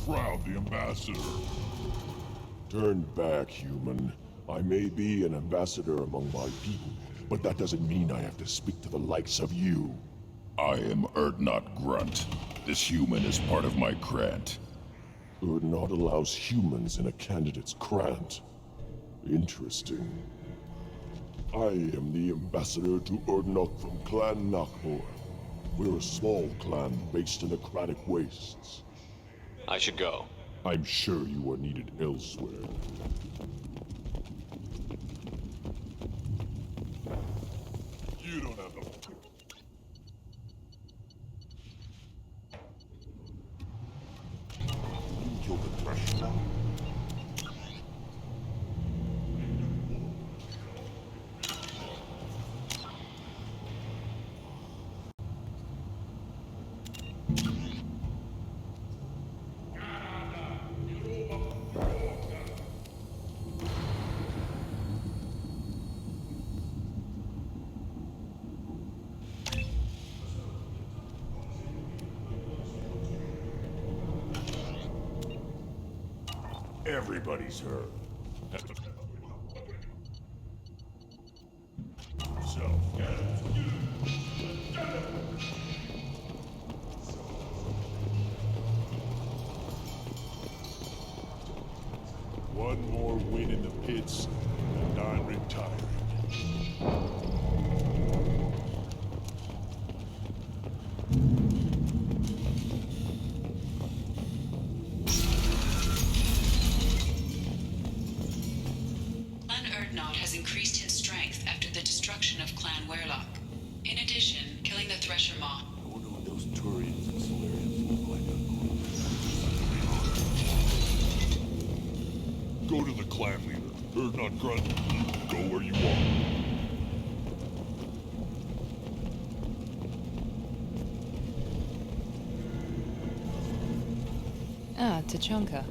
crowned the ambassador. Turn back, human. I may be an ambassador among my people, but that doesn't mean I have to speak to the likes of you. I am Urdnot Grunt. This human is part of my Krant. Urdnot allows humans in a candidate's Krant. Interesting. I am the ambassador to Urdnot from Clan Nakmor. We're a small clan based in the Kratic Wastes. I should go. I'm sure you are needed elsewhere. You don't have the... You killed the Thresher. Everybody's hurt. One more win in the pits, and I'm retiring. Clan Urdnot has increased his strength after the destruction of Clan Werlock. In addition, killing the Thresher Maw. I wonder what those Turians and Solarians look like up close. Go to the clan leader. Urdnot Grunt, go where you want. Ah, Tachanka.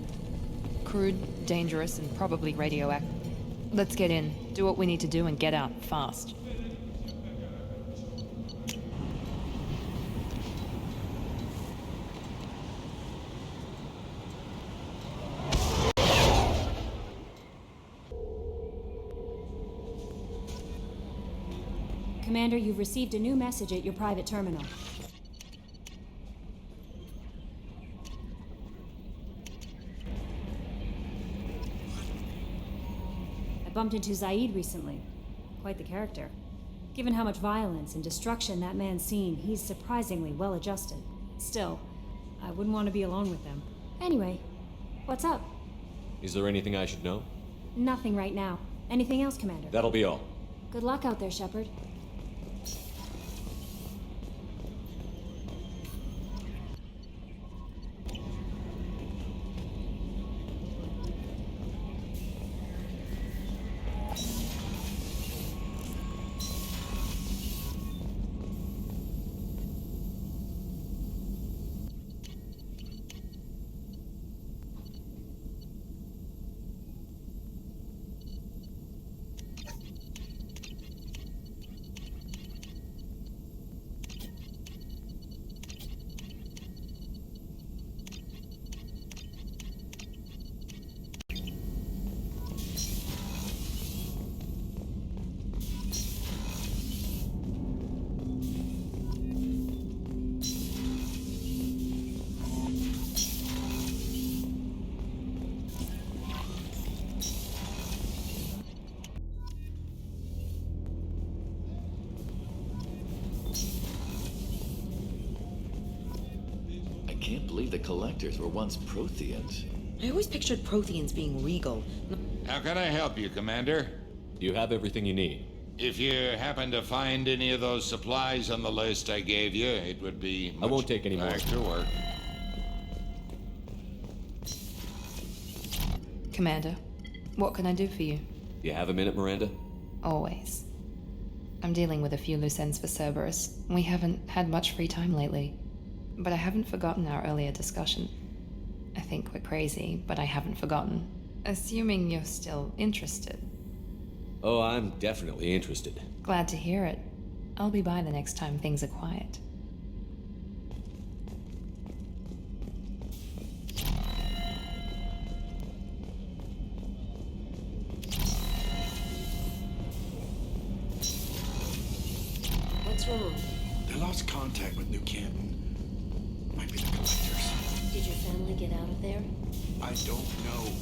Crude, dangerous, and probably radioactive. Let's get in, do what we need to do, and get out fast. Commander, you've received a new message at your private terminal. I bumped into Zaid recently. Quite the character. Given how much violence and destruction that man's seen, he's surprisingly well adjusted. Still, I wouldn't want to be alone with them. Anyway, what's up? Is there anything I should know? Nothing right now. Anything else, Commander? That'll be all. Good luck out there, Shepard. I can't believe the Collectors were once Protheans. I always pictured Protheans being regal. How can I help you, Commander? You have everything you need. If you happen to find any of those supplies on the list I gave you, it would be I won't take any more. back to work. Commander, what can I do for you? You have a minute, Miranda? Always. I'm dealing with a few loose ends for Cerberus. We haven't had much free time lately. But I haven't forgotten our earlier discussion. I think we're crazy, but I haven't forgotten. Assuming you're still interested. Oh, I'm definitely interested. Glad to hear it. I'll be by the next time things are quiet. What's wrong? They lost contact with New Canton. Might be the collectors. Did your family get out of there? I don't know.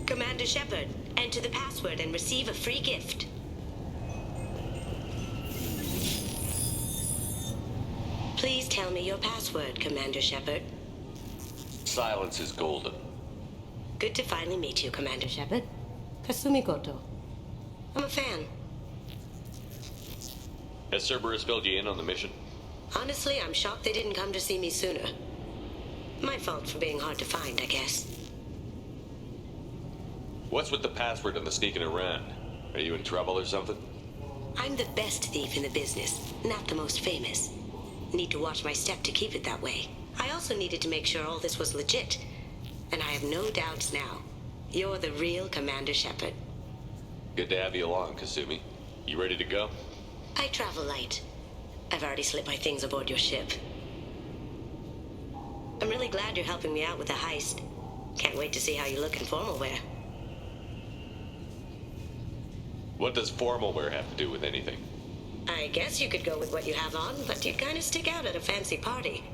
Commander Shepard, enter the password and receive a free gift. Please tell me your password, Commander Shepard. Silence is golden. Good to finally meet you, Commander Shepard. Kasumi Goto. I'm a fan. Has Cerberus filled you in on the mission? Honestly, I'm shocked they didn't come to see me sooner. My fault for being hard to find, I guess. What's with the password and the sneaking around? Are you in trouble or something? I'm the best thief in the business, not the most famous. Need to watch my step to keep it that way. I also needed to make sure all this was legit. And I have no doubts now. You're the real Commander Shepard. Good to have you along, Kasumi. You ready to go? I travel light. I've already slipped my things aboard your ship. I'm really glad you're helping me out with the heist. Can't wait to see how you look in formal wear. What does formal wear have to do with anything? I guess you could go with what you have on, but you'd kind of stick out at a fancy party.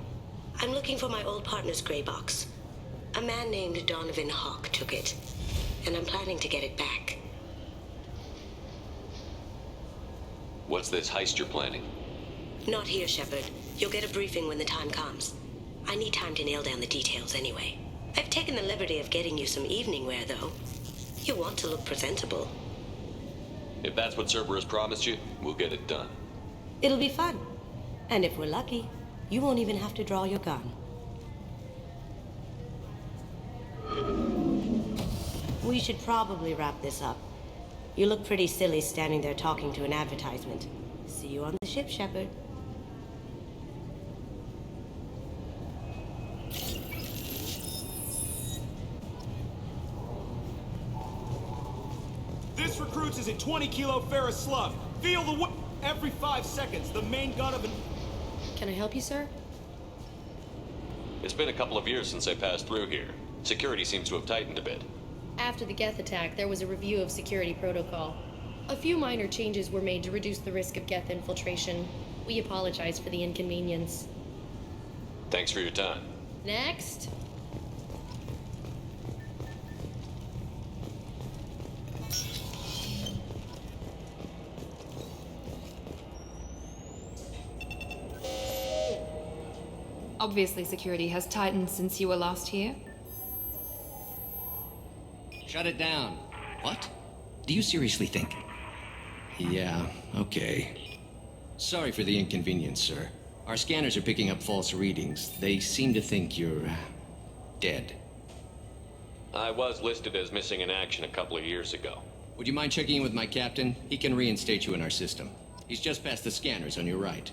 I'm looking for my old partner's gray box. A man named Donovan Hawk took it, and I'm planning to get it back. What's this heist you're planning? Not here, Shepard. You'll get a briefing when the time comes. I need time to nail down the details anyway. I've taken the liberty of getting you some evening wear, though. You want to look presentable. If that's what Cerberus promised you, we'll get it done. It'll be fun. And if we're lucky, you won't even have to draw your gun. We should probably wrap this up. You look pretty silly standing there talking to an advertisement. See you on the ship, Shepard. This recruits is a 20-kilo ferrous slug. Feel the every 5 seconds. The main gun of an... Can I help you, sir? It's been a couple of years since I passed through here. Security seems to have tightened a bit. After the Geth attack, there was a review of security protocol. A few minor changes were made to reduce the risk of Geth infiltration. We apologize for the inconvenience. Thanks for your time. Next. Obviously, security has tightened since you were last here. Shut it down. What? Do you seriously think? Yeah, okay. Sorry for the inconvenience, sir. Our scanners are picking up false readings. They seem to think you're... dead. I was listed as missing in action a couple of years ago. Would you mind checking in with my captain? He can reinstate you in our system. He's just past the scanners on your right.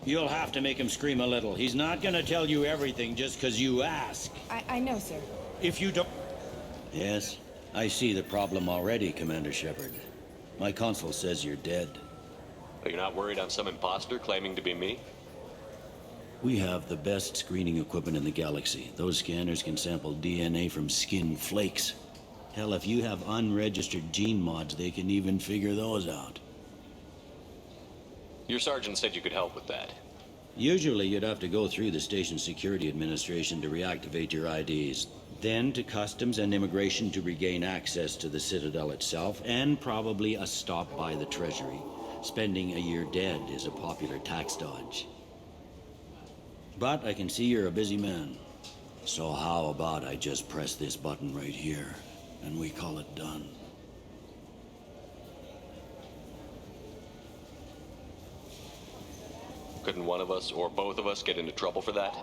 You'll have to make him scream a little. He's not gonna tell you everything just because you ask. I know, sir. If you don't... Yes, I see the problem already, Commander Shepard. My console says you're dead. Are you not worried I'm some imposter claiming to be me? We have the best screening equipment in the galaxy. Those scanners can sample DNA from skin flakes. Hell, if you have unregistered gene mods, they can even figure those out. Your sergeant said you could help with that. Usually you'd have to go through the station security administration to reactivate your IDs, then to customs and immigration to regain access to the Citadel itself, and probably a stop by the Treasury. Spending a year dead is a popular tax dodge. But I can see you're a busy man. So how about I just press this button right here, and we call it done? Couldn't one of us, or both of us, get into trouble for that?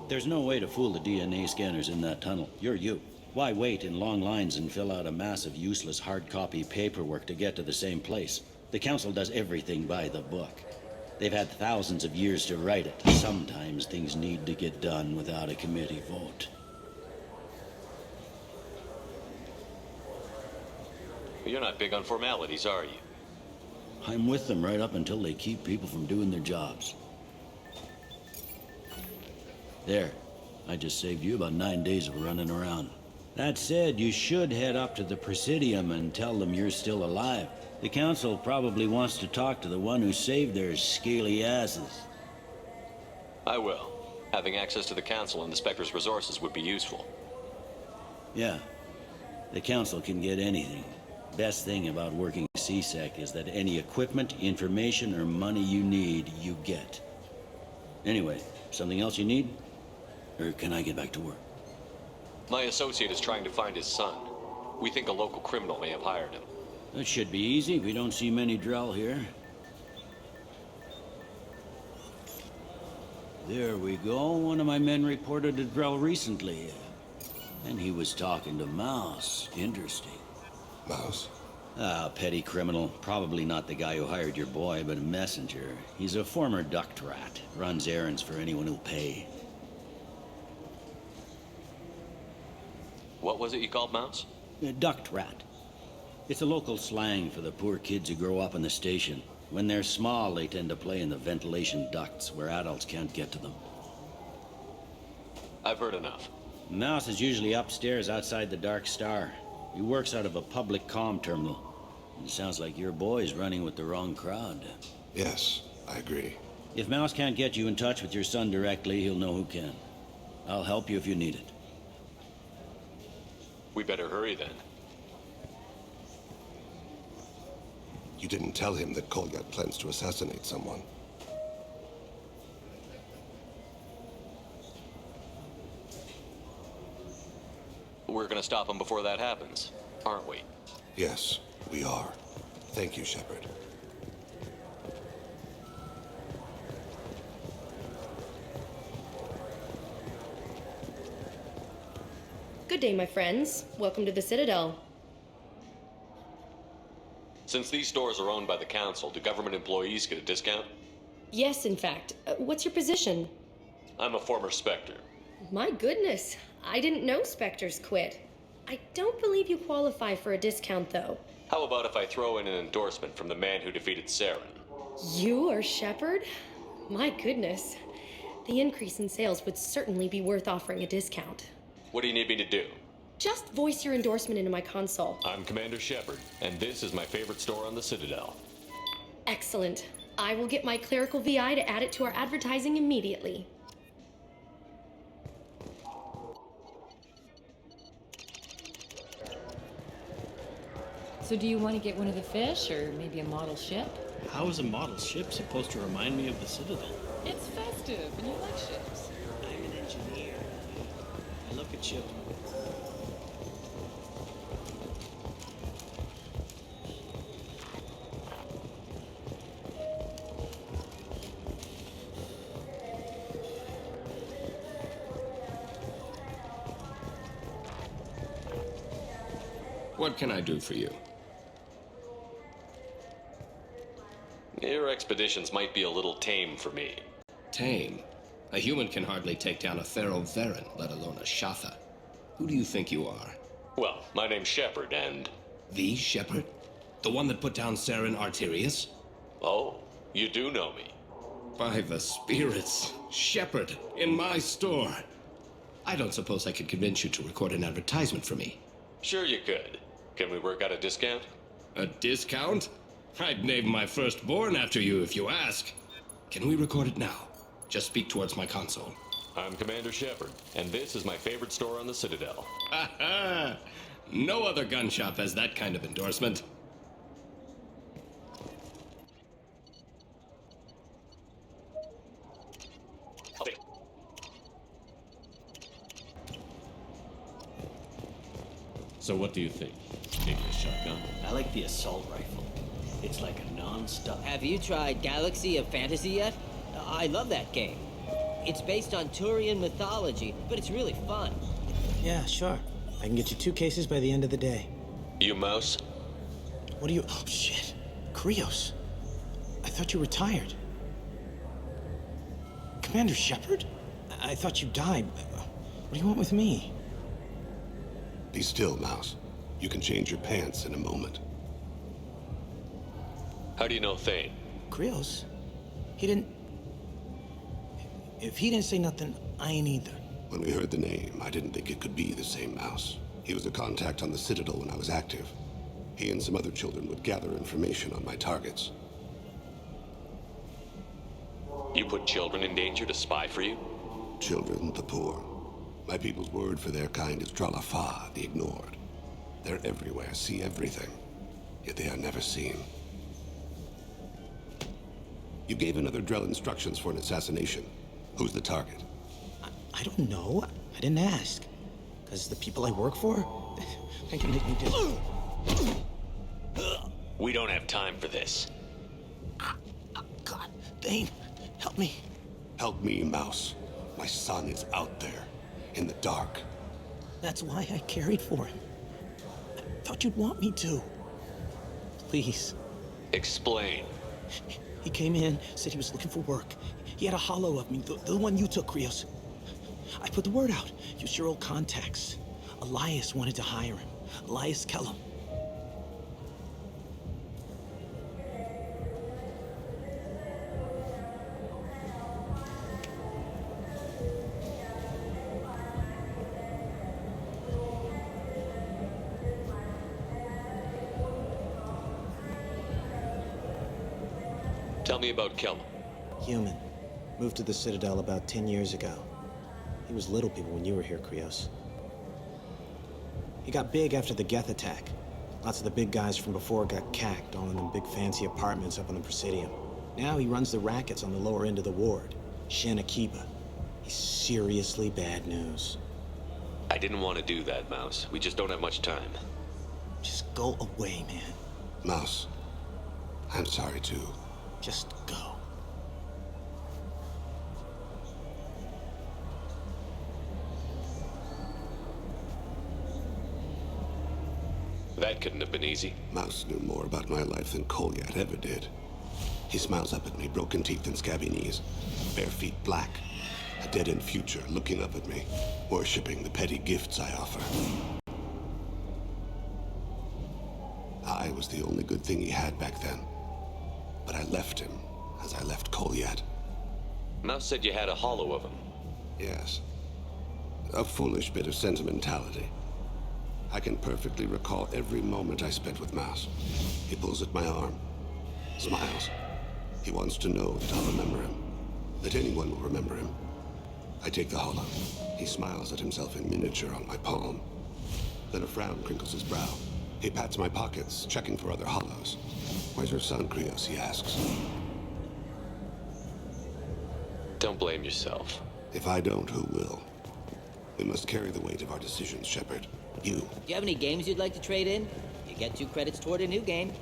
There's no way to fool the DNA scanners in that tunnel. You're you. Why wait in long lines and fill out a massive useless hard copy paperwork to get to the same place? The Council does everything by the book. They've had thousands of years to write it. Sometimes things need to get done without a committee vote. You're not big on formalities, are you? I'm with them right up until they keep people from doing their jobs. There. I just saved you about 9 days of running around. That said, you should head up to the Presidium and tell them you're still alive. The Council probably wants to talk to the one who saved their scaly asses. I will. Having access to the Council and the Spectre's resources would be useful. Yeah. The Council can get anything. Best thing about working CSEC is that any equipment, information, or money you need, you get. Anyway, something else you need? Or can I get back to work? My associate is trying to find his son. We think a local criminal may have hired him. That should be easy. We don't see many Drell here. There we go. One of my men reported to Drell recently. And he was talking to Mouse. Interesting. Mouse? Ah, petty criminal. Probably not the guy who hired your boy, but a messenger. He's a former duct rat. Runs errands for anyone who'll pay. What was it you called Mouse? A duct rat. It's a local slang for the poor kids who grow up in the station. When they're small, they tend to play in the ventilation ducts where adults can't get to them. I've heard enough. Mouse is usually upstairs outside the Dark Star. He works out of a public comm terminal. It sounds like your boy's running with the wrong crowd. Yes, I agree. If Mouse can't get you in touch with your son directly, he'll know who can. I'll help you if you need it. We better hurry then. You didn't tell him that Kolyat plans to assassinate someone. We're gonna stop him before that happens, aren't we? Yes, we are. Thank you, Shepard. Good day, my friends. Welcome to the Citadel. Since these stores are owned by the Council, do government employees get a discount? Yes, in fact. What's your position? I'm a former Spectre. My goodness. I didn't know Spectres quit. I don't believe you qualify for a discount, though. How about if I throw in an endorsement from the man who defeated Saren? You are Shepard? My goodness. The increase in sales would certainly be worth offering a discount. What do you need me to do? Just voice your endorsement into my console. I'm Commander Shepard, and this is my favorite store on the Citadel. Excellent. I will get my clerical VI to add it to our advertising immediately. So do you want to get one of the fish, or maybe a model ship? How is a model ship supposed to remind me of the Citadel? It's festive, and you like ships. I'm an engineer. I look at ships. What can I do for you? Your expeditions might be a little tame for me. Tame? A human can hardly take down a Pharaoh Varen, let alone a Shatha. Who do you think you are? Well, my name's Shepard, and... The Shepard? The one that put down Saren Arterius? Oh, you do know me. By the spirits, Shepard, in my store. I don't suppose I could convince you to record an advertisement for me. Sure you could. Can we work out a discount? A discount? I'd name my firstborn after you if you ask. Can we record it now? Just speak towards my console. I'm Commander Shepard, and this is my favorite store on the Citadel. Ha ha! No other gun shop has that kind of endorsement. So what do you think? Maybe a shotgun? I like the assault rifle. It's like a non-stop. Have you tried Galaxy of Fantasy yet? I love that game. It's based on Turian mythology, but it's really fun. Yeah, sure. I can get you 2 cases by the end of the day. You Mouse? What are you... Oh, shit. Krios. I thought you were retired. Commander Shepard? I thought you died. What do you want with me? Be still, Mouse. You can change your pants in a moment. How do you know Thane? Krios? He didn't... If he didn't say nothing, I ain't either. When we heard the name, I didn't think it could be the same Mouse. He was a contact on the Citadel when I was active. He and some other children would gather information on my targets. You put children in danger to spy for you? Children, the poor. My people's word for their kind is Dralafa, the ignored. They're everywhere, see everything, yet they are never seen. You gave another Drell instructions for an assassination. Who's the target? I don't know. I didn't ask. Because the people I work for, they can make me do... We don't have time for this. God, Thane, help me. Help me, Mouse. My son is out there, in the dark. That's why I carried for him. I thought you'd want me to. Please. Explain. He came in, said he was looking for work. He had a hollow of me, the one you took, Krios. I put the word out. Use your old contacts. Elias wanted to hire him. Elias Kellum. Tell me about Kellum. Human. Moved to the Citadel about 10 years ago. He was little people when you were here, Krios. He got big after the Geth attack. Lots of the big guys from before got cacked, all in them big fancy apartments up on the Presidium. Now he runs the rackets on the lower end of the ward, Shin Akiba. He's seriously bad news. I didn't want to do that, Mouse. We just don't have much time. Just go away, man. Mouse, I'm sorry too. Just go. That couldn't have been easy. Mouse knew more about my life than Kolyat ever did. He smiles up at me, broken teeth and scabby knees, bare feet black, a dead-end future looking up at me, worshipping the petty gifts I offer. I was the only good thing he had back then, but I left him as I left Kolyat. Mouse said you had a hollow of him. Yes. A foolish bit of sentimentality. I can perfectly recall every moment I spent with Mouse. He pulls at my arm, smiles. He wants to know that I'll remember him, that anyone will remember him. I take the hollow. He smiles at himself in miniature on my palm. Then a frown crinkles his brow. He pats my pockets, checking for other hollows. Where's your son, Krios? He asks. Don't blame yourself. If I don't, who will? We must carry the weight of our decisions, Shepard. You. Do you have any games you'd like to trade in? You get 2 credits toward a new game.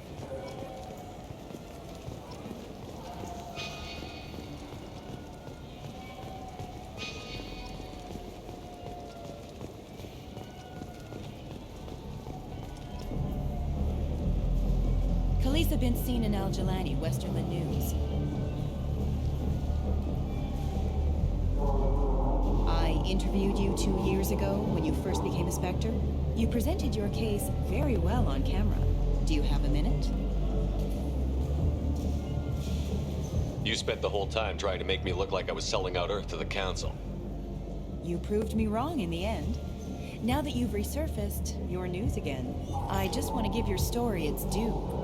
Khalifa been seen in Al Jelani, Westerland News. I interviewed you 2 years ago when you first became a Spectre. You presented your case very well on camera. Do you have a minute? You spent the whole time trying to make me look like I was selling out Earth to the Council. You proved me wrong in the end. Now that you've resurfaced, you're news again. I just want to give your story its due.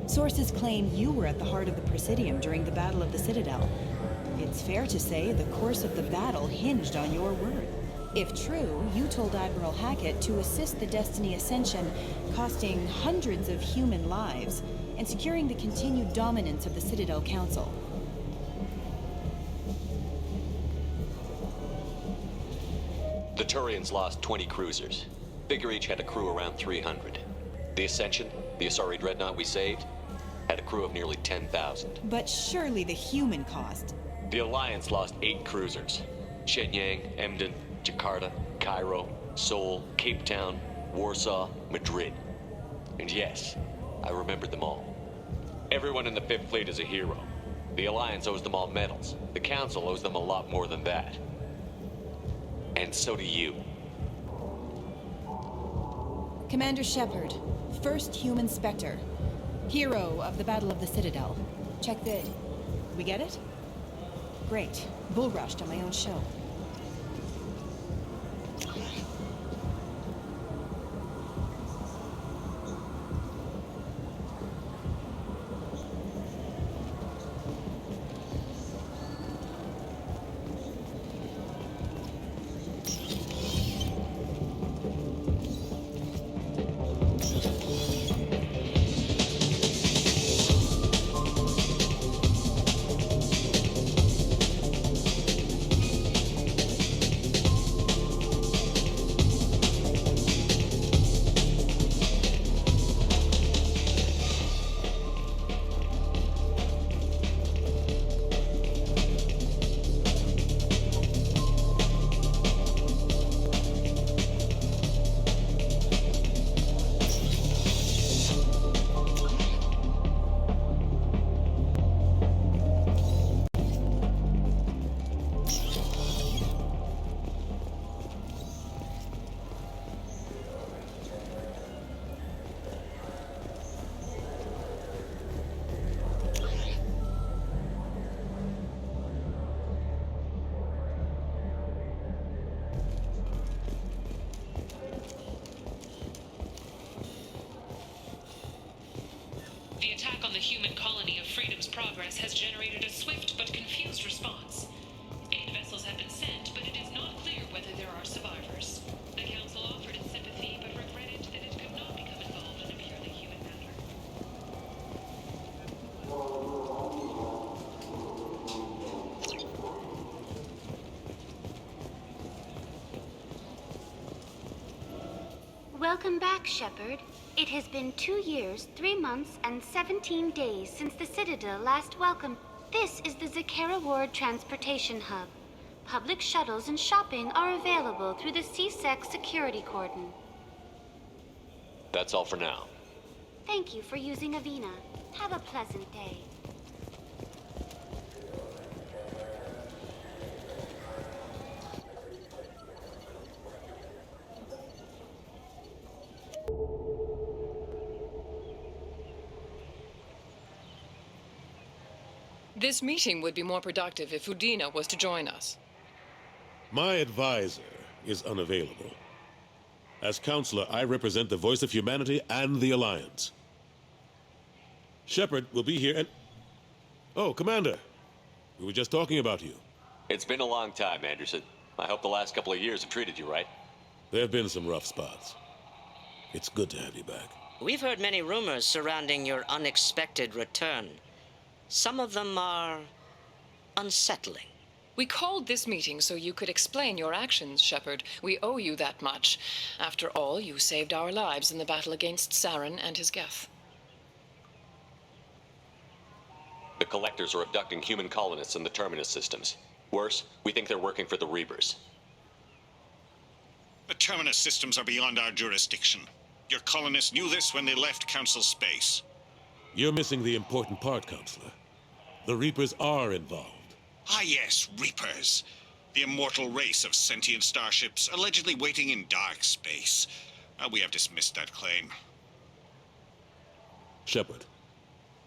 Sources claim you were at the heart of the Presidium during the Battle of the Citadel. It's fair to say the course of the battle hinged on your word. If true, you told Admiral Hackett to assist the Destiny Ascension, costing hundreds of human lives, and securing the continued dominance of the Citadel Council. The Turians lost 20 cruisers. Figure each had a crew around 300. The Ascension, the Asari dreadnought we saved, had a crew of nearly 10,000. But surely the human cost. The Alliance lost 8 cruisers. Shenyang, Emden, Jakarta, Cairo, Seoul, Cape Town, Warsaw, Madrid. And yes, I remembered them all. Everyone in the Fifth Fleet is a hero. The Alliance owes them all medals. The Council owes them a lot more than that. And so do you. Commander Shepard, first human Spectre. Hero of the Battle of the Citadel. Check vid. We get it? Great. Bull rushed on my own show. The attack on the human colony of Freedom's Progress has generated a swift but confused response. 8 vessels have been sent, but it is not clear whether there are survivors. The Council offered its sympathy, but regretted that it could not become involved in a purely human matter. Welcome back, Shepard. It has been 2 years, 3 months, and 17 days since the Citadel last welcomed. This is the Zakera Ward Transportation Hub. Public shuttles and shopping are available through the C-Sec security cordon. That's all for now. Thank you for using Avina. Have a pleasant day. This meeting would be more productive if Udina was to join us. My advisor is unavailable. As counselor, I represent the voice of humanity and the Alliance. Shepard will be here and... Oh, Commander. We were just talking about you. It's been a long time, Anderson. I hope the last couple of years have treated you right. There have been some rough spots. It's good to have you back. We've heard many rumors surrounding your unexpected return. Some of them are unsettling. We called this meeting so you could explain your actions, Shepard. We owe you that much. After all, you saved our lives in the battle against Saren and his Geth. The Collectors are abducting human colonists in the Terminus systems. Worse, we think they're working for the Reapers. The Terminus systems are beyond our jurisdiction. Your colonists knew this when they left Council space. You're missing the important part, Counselor. The Reapers are involved. Ah yes, Reapers. The immortal race of sentient starships allegedly waiting in dark space. We have dismissed that claim. Shepard,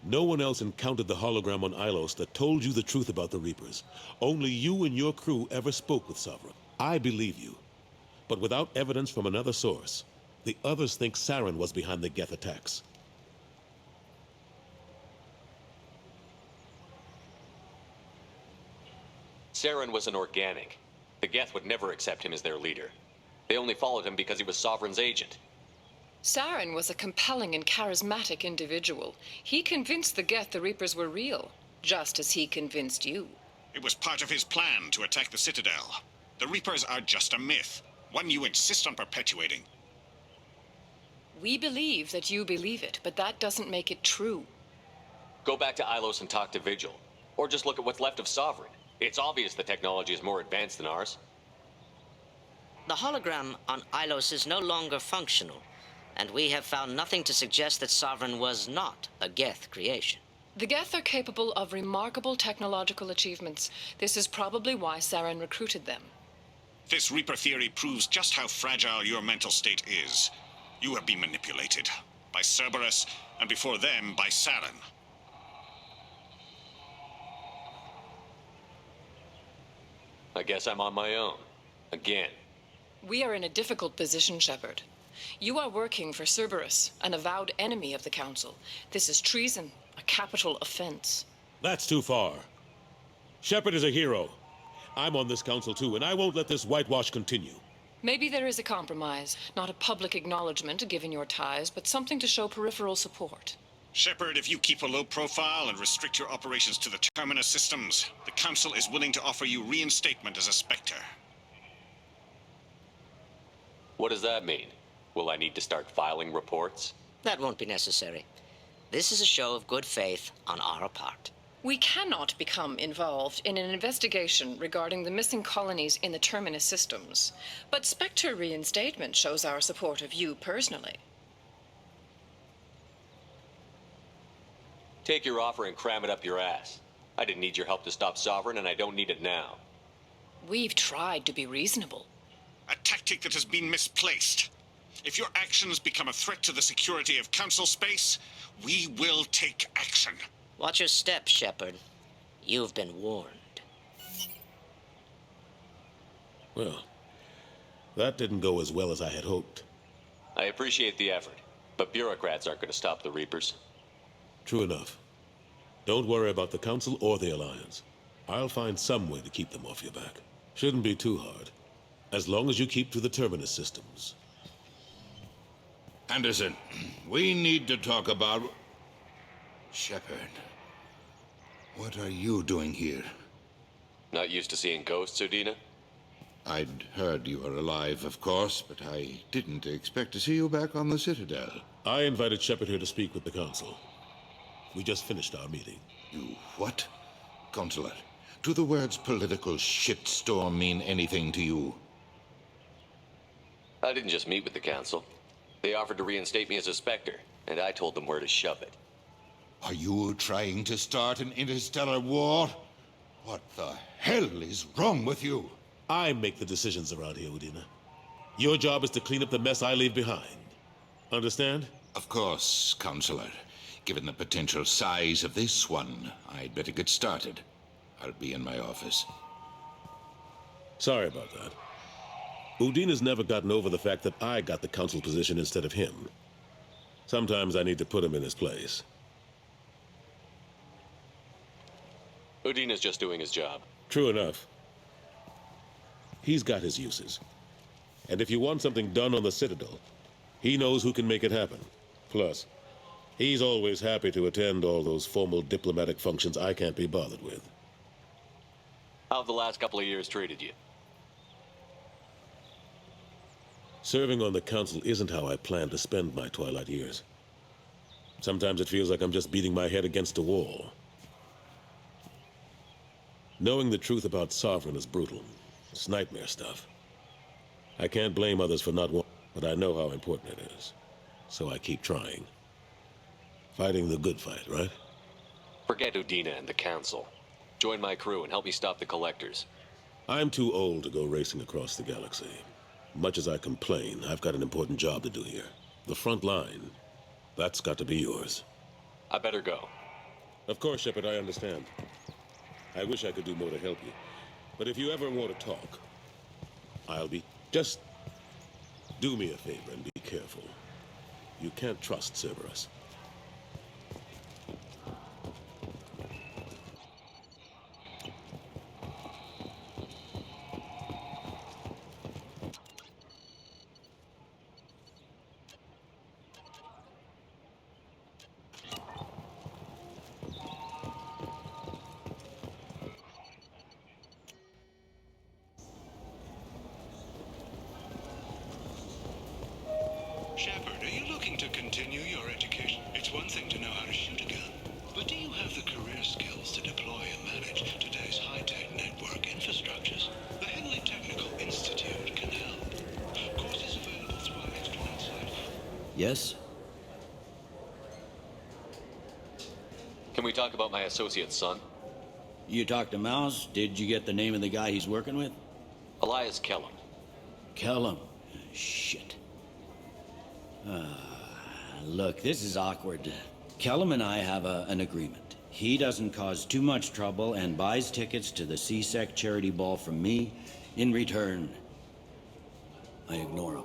no one else encountered the hologram on Ilos that told you the truth about the Reapers. Only you and your crew ever spoke with Sovereign. I believe you. But without evidence from another source, the others think Saren was behind the Geth attacks. Saren was an organic. The Geth would never accept him as their leader. They only followed him because he was Sovereign's agent. Saren was a compelling and charismatic individual. He convinced the Geth the Reapers were real, just as he convinced you. It was part of his plan to attack the Citadel. The Reapers are just a myth. One you insist on perpetuating. We believe that you believe it, but that doesn't make it true. Go back to Ilos and talk to Vigil. Or just look at what's left of Sovereign. It's obvious the technology is more advanced than ours. The hologram on Ilos is no longer functional, and we have found nothing to suggest that Sovereign was not a Geth creation. The Geth are capable of remarkable technological achievements. This is probably why Saren recruited them. This Reaper theory proves just how fragile your mental state is. You have been manipulated. By Cerberus, and before them, by Saren. I guess I'm on my own. Again. We are in a difficult position, Shepard. You are working for Cerberus, an avowed enemy of the Council. This is treason, a capital offense. That's too far. Shepard is a hero. I'm on this council too, and I won't let this whitewash continue. Maybe there is a compromise. Not a public acknowledgement given your ties, but something to show peripheral support. Shepard, if you keep a low profile and restrict your operations to the Terminus systems, the Council is willing to offer you reinstatement as a Spectre. What does that mean? Will I need to start filing reports? That won't be necessary. This is a show of good faith on our part. We cannot become involved in an investigation regarding the missing colonies in the Terminus systems, but Spectre reinstatement shows our support of you personally. Take your offer and cram it up your ass. I didn't need your help to stop Sovereign, and I don't need it now. We've tried to be reasonable. A tactic that has been misplaced. If your actions become a threat to the security of Council space, we will take action. Watch your step, Shepard. You've been warned. Well, that didn't go as well as I had hoped. I appreciate the effort, but bureaucrats aren't going to stop the Reapers. True enough. Don't worry about the Council or the Alliance. I'll find some way to keep them off your back. Shouldn't be too hard. As long as you keep to the Terminus systems. Anderson, we need to talk about... Shepard. What are you doing here? Not used to seeing ghosts, Udina? I'd heard you were alive, of course, but I didn't expect to see you back on the Citadel. I invited Shepard here to speak with the Council. We just finished our meeting. You what? Consular, do the words political shitstorm mean anything to you? I didn't just meet with the Council. They offered to reinstate me as a Spectre, and I told them where to shove it. Are you trying to start an interstellar war? What the hell is wrong with you? I make the decisions around here, Udina. Your job is to clean up the mess I leave behind. Understand? Of course, Counselor. Given the potential size of this one, I'd better get started. I'll be in my office. Sorry about that. Udina's never gotten over the fact that I got the Council position instead of him. Sometimes I need to put him in his place. Udina's just doing his job. True enough. He's got his uses. And if you want something done on the Citadel, he knows who can make it happen. Plus, he's always happy to attend all those formal diplomatic functions I can't be bothered with. How have the last couple of years treated you? Serving on the Council isn't how I plan to spend my twilight years. Sometimes it feels like I'm just beating my head against a wall. Knowing the truth about Sovereign is brutal. It's nightmare stuff. I can't blame others for not wanting, but I know how important it is. So I keep trying. Fighting the good fight, right? Forget Udina and the Council. Join my crew and help me stop the Collectors. I'm too old to go racing across the galaxy. Much as I complain, I've got an important job to do here. The front line. That's got to be yours. I better go. Of course, Shepard, I understand. I wish I could do more to help you. But if you ever want to talk, I'll be... Just do me a favor and be careful. You can't trust Cerberus. Yes? Can we talk about my associate's son? You talked to Mouse? Did you get the name of the guy he's working with? Elias Kellum. Kellum? Shit. Look, this is awkward. Kellum and I have an agreement. He doesn't cause too much trouble and buys tickets to the CSEC charity ball from me. In return, I ignore him.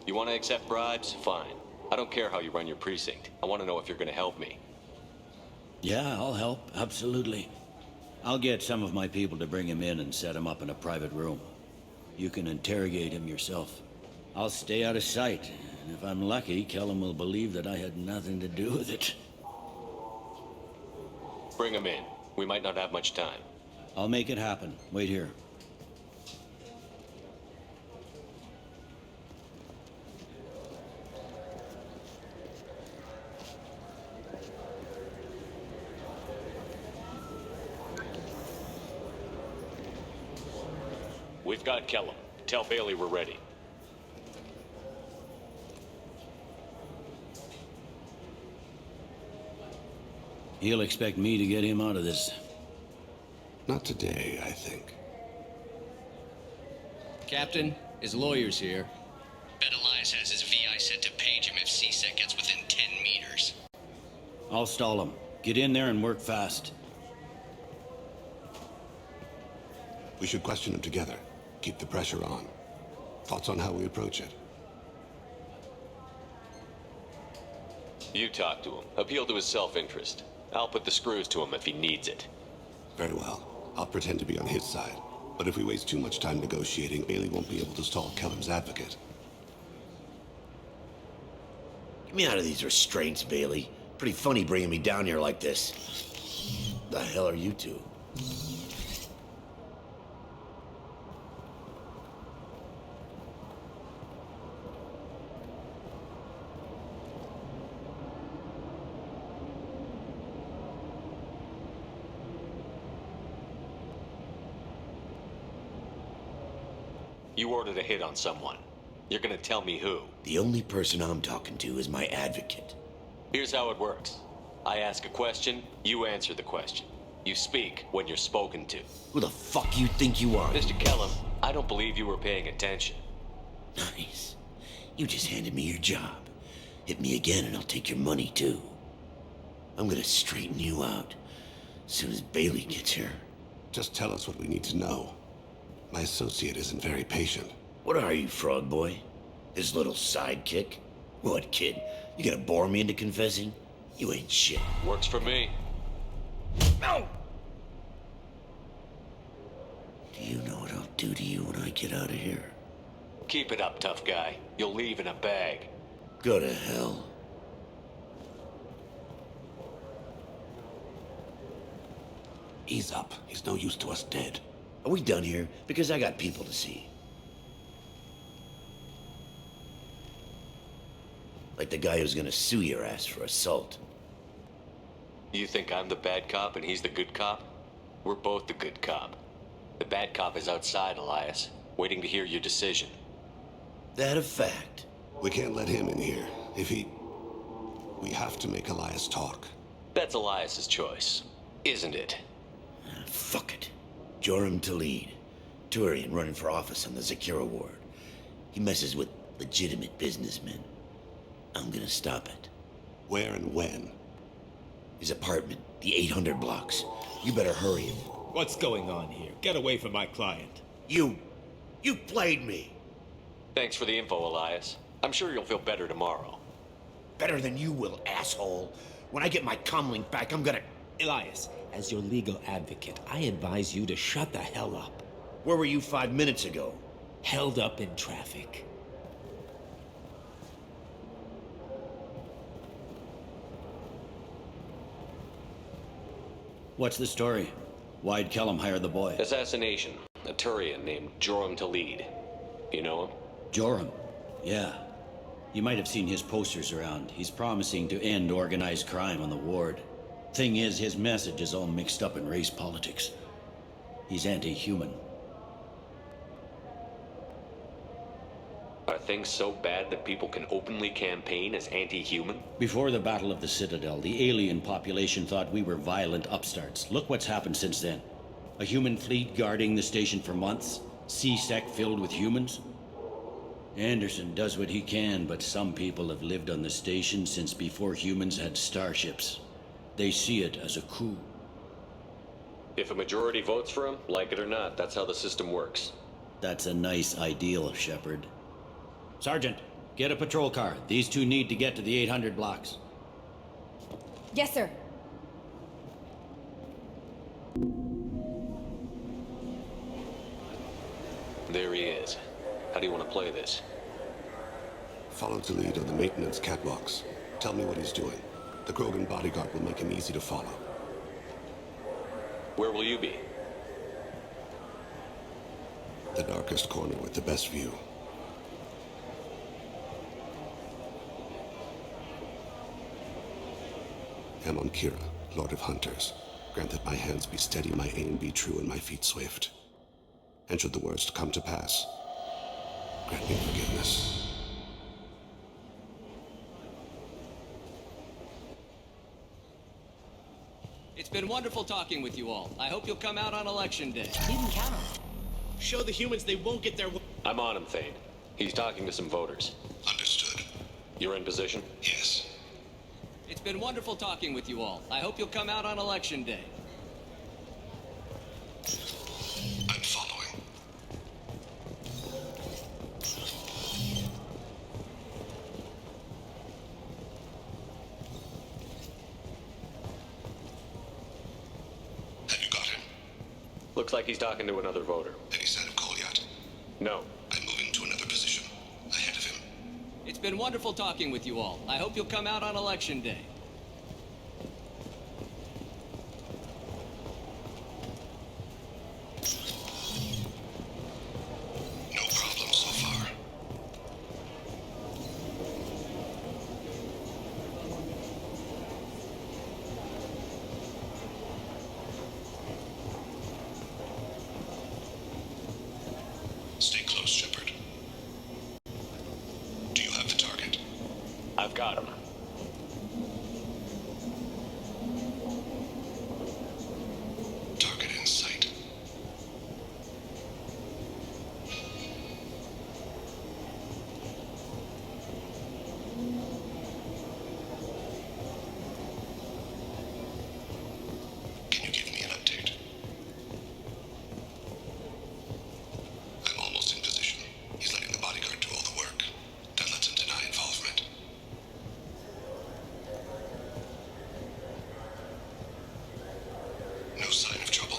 You want to accept bribes? Fine. I don't care how you run your precinct. I want to know if you're going to help me. Yeah, I'll help. Absolutely. I'll get some of my people to bring him in and set him up in a private room. You can interrogate him yourself. I'll stay out of sight. And if I'm lucky, Kellum will believe that I had nothing to do with it. Bring him in. We might not have much time. I'll make it happen. Wait here. We've got Kellum. Tell Bailey we're ready. He'll expect me to get him out of this. Not today, I think. Captain, his lawyer's here. Bet Elias has his VI set to page him if CSEC gets within 10 meters. I'll stall him. Get in there and work fast. We should question him together. Keep the pressure on. Thoughts on how we approach it? You talk to him. Appeal to his self-interest. I'll put the screws to him if he needs it. Very well. I'll pretend to be on his side. But if we waste too much time negotiating, Bailey won't be able to stall Kellum's advocate. Get me out of these restraints, Bailey. Pretty funny bringing me down here like this. The hell are you two? You ordered a hit on someone. You're gonna tell me who. The only person I'm talking to is my advocate. Here's how it works. I ask a question, you answer the question. You speak when you're spoken to. Who the fuck you think you are? Mr. Kellum, I don't believe you were paying attention. Nice. You just handed me your job. Hit me again and I'll take your money too. I'm gonna straighten you out as soon as Bailey gets here. Just tell us what we need to know. My associate isn't very patient. What are you, Frog Boy? His little sidekick? What, kid? You gonna bore me into confessing? You ain't shit. Works for me. No! Do you know what I'll do to you when I get out of here? Keep it up, tough guy. You'll leave in a bag. Go to hell. Ease up. He's no use to us dead. Are we done here? Because I got people to see. Like the guy who's gonna sue your ass for assault. You think I'm the bad cop and he's the good cop? We're both the good cop. The bad cop is outside, Elias, waiting to hear your decision. That a fact? We can't let him in here. We have to make Elias talk. That's Elias's choice, isn't it? Fuck it. Joram Talid, Turian running for office on the Zakira ward. He messes with legitimate businessmen. I'm gonna stop it. Where and when? His apartment, the 800 blocks. You better hurry him. What's going on here? Get away from my client. You played me. Thanks for the info, Elias. I'm sure you'll feel better tomorrow. Better than you will, asshole. When I get my comlink back, I'm gonna... Elias, as your legal advocate, I advise you to shut the hell up. Where were you 5 minutes ago? Held up in traffic. What's the story? Why'd Kellum hire the boy? Assassination. A Turian named Joram Talid. You know him? Joram? Yeah. You might have seen his posters around. He's promising to end organized crime on the ward. Thing is, his message is all mixed up in race politics. He's anti-human. Are things so bad that people can openly campaign as anti-human? Before the Battle of the Citadel, the alien population thought we were violent upstarts. Look what's happened since then. A human fleet guarding the station for months. C-Sec filled with humans. Anderson does what he can, but some people have lived on the station since before humans had starships. They see it as a coup. If a majority votes for him, like it or not, that's how the system works. That's a nice ideal, Shepard. Sergeant, get a patrol car. These two need to get to the 800 blocks. Yes, sir. There he is. How do you want to play this? Follow the lead on the maintenance catwalks. Tell me what he's doing. The Krogan bodyguard will make him easy to follow. Where will you be? The darkest corner with the best view. Amon Kira, Lord of Hunters. Grant that my hands be steady, my aim be true, and my feet swift. And should the worst come to pass, grant me forgiveness. It's been wonderful talking with you all. I hope you'll come out on Election Day. You can count on it. Show the humans they won't get their... I'm on him, Thane. He's talking to some voters. Understood. You're in position? Yes. It's been wonderful talking with you all. I hope you'll come out on Election Day. I'm following. Have you got him? Looks like he's talking to another voter. Any sign of Kolyat? No. I'm moving to another position. Ahead of him. It's been wonderful talking with you all. I hope you'll come out on Election Day. No problem so far. Stay close, Shepard. Do you have the target? I've got him. Target in sight. Can you give me an update? I'm almost in position. He's letting the bodyguard do all the work. That lets him deny involvement. No sign of trouble.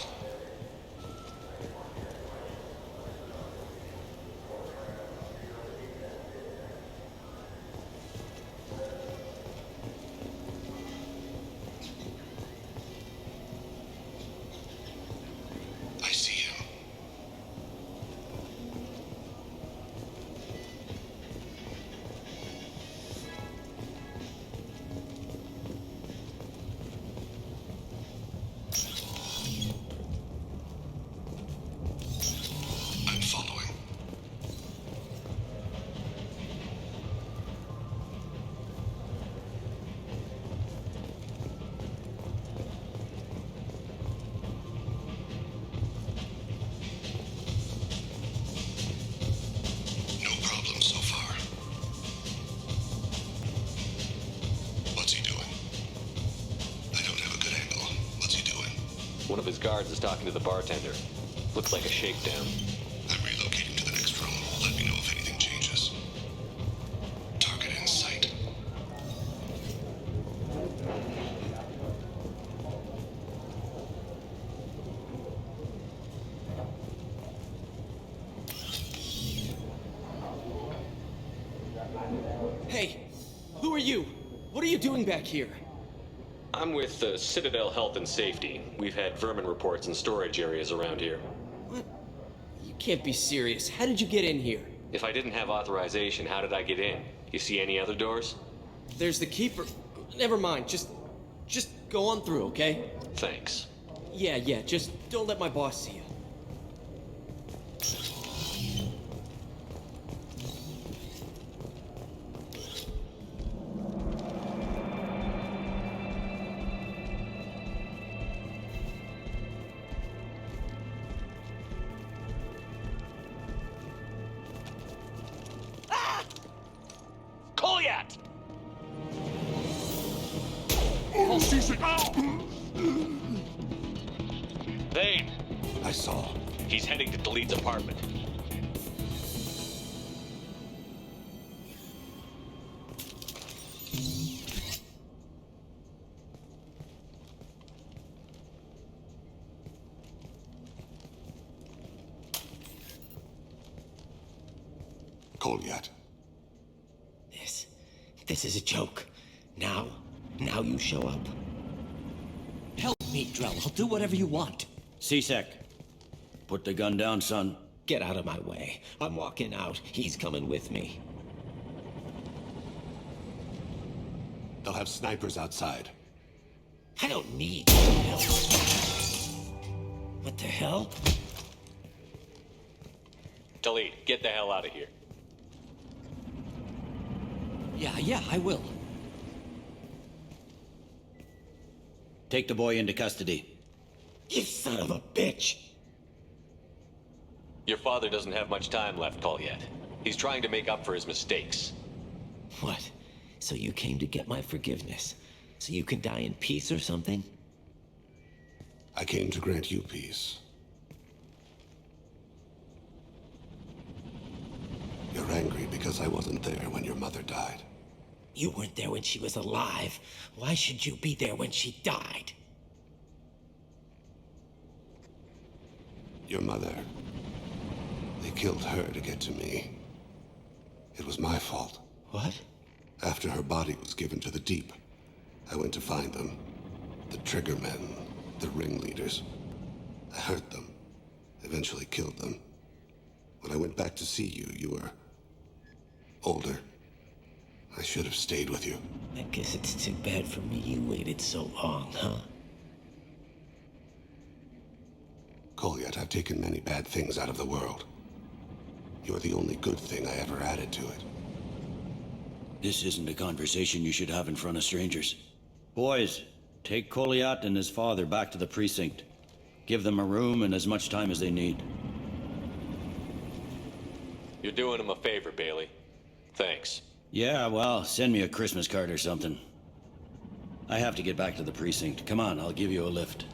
I see him. I'm following. No problem so far. What's he doing? I don't have a good angle. What's he doing? One of his guards is talking to the bartender. Looks like a shakedown. I'm relocating to the next room. Let me know if anything changes. Target in sight. Hey, who are you? What are you doing back here? I'm with the Citadel Health and Safety. We've had vermin reports in storage areas around here. What? You can't be serious. How did you get in here? If I didn't have authorization, how did I get in? You see any other doors? There's the keeper. Never mind. Just go on through, okay? Thanks. Yeah. Just don't let my boss see you. call C6. Vane! I saw. He's heading to Delete's apartment. Kolyat. This is a joke. Now you show up. Help me, Drell. I'll do whatever you want. C-Sec, put the gun down, son. Get out of my way. I'm walking out. He's coming with me. They'll have snipers outside. I don't need help. What the hell? Delete, get the hell out of here. Yeah, I will. Take the boy into custody. You son of a bitch! Your father doesn't have much time left, Kolyat. He's trying to make up for his mistakes. What? So you came to get my forgiveness? So you can die in peace or something? I came to grant you peace. You're angry because I wasn't there when your mother died. You weren't there when she was alive. Why should you be there when she died? Your mother. They killed her to get to me. It was my fault. What? After her body was given to the Deep, I went to find them. The Triggermen, the ringleaders. I hurt them. Eventually killed them. When I went back to see you, you were older. I should have stayed with you. I guess it's too bad for me you waited so long, huh? Kolyat, I've taken many bad things out of the world. You're the only good thing I ever added to it. This isn't a conversation you should have in front of strangers. Boys, take Kolyat and his father back to the precinct. Give them a room and as much time as they need. You're doing him a favor, Bailey. Thanks. Yeah, well, send me a Christmas card or something. I have to get back to the precinct. Come on, I'll give you a lift.